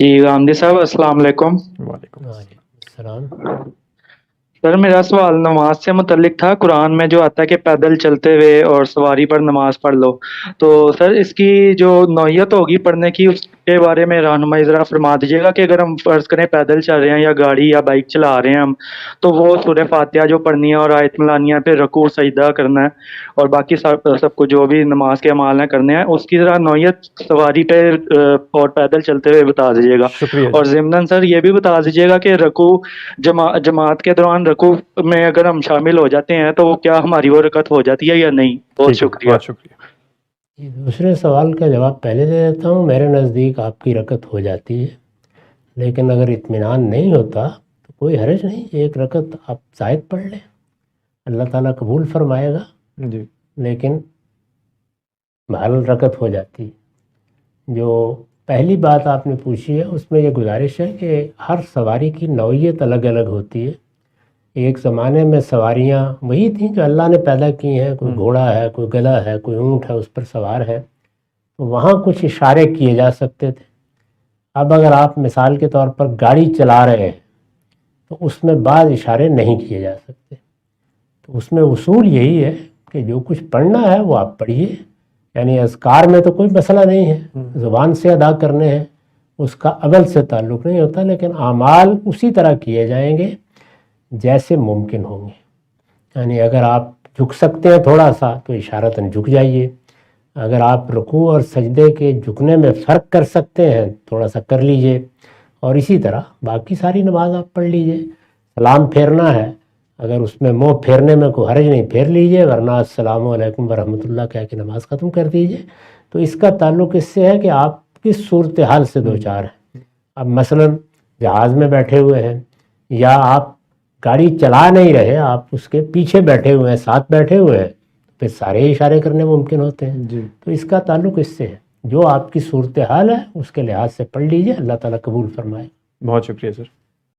جی غامدی صاحب السلام علیکم۔ وعلیکم السلام۔ سر میرا سوال نماز سے متعلق تھا۔ قرآن میں جو آتا ہے کہ پیدل چلتے ہوئے اور سواری پر نماز پڑھ لو، تو سر اس کی جو نوعیت ہوگی پڑھنے کی، اس کے بارے میں رہنمائی ذرا فرما دیجیے گا کہ اگر ہم فرض کریں پیدل چل رہے ہیں یا گاڑی یا بائک چلا رہے ہیں ہم، تو وہ سورہ فاتحہ جو پڑھنی ہے اور آیت ملانی ہے، پھر رکوع سجدہ کرنا ہے اور باقی سب کو جو بھی نماز کے اعمال ہیں کرنے ہیں، اس کی ذرا نوعیت سواری پہ اور پیدل چلتے ہوئے بتا دیجیے گا۔ شکریہ اور جی۔ ضمناً سر یہ بھی بتا دیجیے گا کہ رکوع جماعت کے دوران رکوع میں اگر ہم شامل ہو جاتے ہیں تو کیا ہماری وہ رکعت ہو جاتی ہے یا نہیں؟ بہت ٹھیک ہے، شکریہ۔ بہت شکریہ۔ دوسرے سوال کا جواب پہلے دے دیتا ہوں۔ میرے نزدیک آپ کی رکعت ہو جاتی ہے، لیکن اگر اطمینان نہیں ہوتا تو کوئی حرج نہیں، ایک رکعت آپ زائد پڑھ لیں، اللہ تعالیٰ قبول فرمائے گا، جی لیکن بہرحال رکعت ہو جاتی ہے۔ جو پہلی بات آپ نے پوچھی ہے اس میں یہ گزارش ہے کہ ہر سواری کی نوعیت الگ الگ ہوتی ہے۔ ایک زمانے میں سواریاں وہی تھیں جو اللہ نے پیدا کی ہیں، کوئی گھوڑا ہے، کوئی گدھا ہے، کوئی اونٹ ہے اس پر سوار ہے، تو وہاں کچھ اشارے کیے جا سکتے تھے۔ اب اگر آپ مثال کے طور پر گاڑی چلا رہے ہیں تو اس میں بعض اشارے نہیں کیے جا سکتے، تو اس میں اصول یہی ہے کہ جو کچھ پڑھنا ہے وہ آپ پڑھیے، یعنی اذکار میں تو کوئی مسئلہ نہیں ہے، زبان سے ادا کرنے ہیں، اس کا عمل سے تعلق نہیں ہوتا، لیکن اعمال اسی طرح کیے جائیں گے جیسے ممکن ہوں گے۔ یعنی اگر آپ جھک سکتے ہیں تھوڑا سا تو اشارتاً جھک جائیے، اگر آپ رکوع اور سجدے کے جھکنے میں فرق کر سکتے ہیں تھوڑا سا کر لیجئے، اور اسی طرح باقی ساری نماز آپ پڑھ لیجئے۔ سلام پھیرنا ہے، اگر اس میں منہ پھیرنے میں کوئی حرج نہیں پھیر لیجئے، ورنہ السلام علیکم ورحمۃ اللہ کہہ کے نماز ختم کر دیجئے۔ تو اس کا تعلق اس سے ہے کہ آپ کس صورتحال سے دوچار ہیں۔ اب مثلاً جہاز میں بیٹھے ہوئے ہیں یا آپ گاڑی چلا نہیں رہے، آپ اس کے پیچھے بیٹھے ہوئے ہیں، ساتھ بیٹھے ہوئے ہیں، پھر سارے اشارے کرنے ممکن ہوتے ہیں۔ جی تو اس کا تعلق اس سے ہے، جو آپ کی صورتحال ہے اس کے لحاظ سے پڑھ لیجئے، اللہ تعالیٰ قبول فرمائے۔ بہت شکریہ سر۔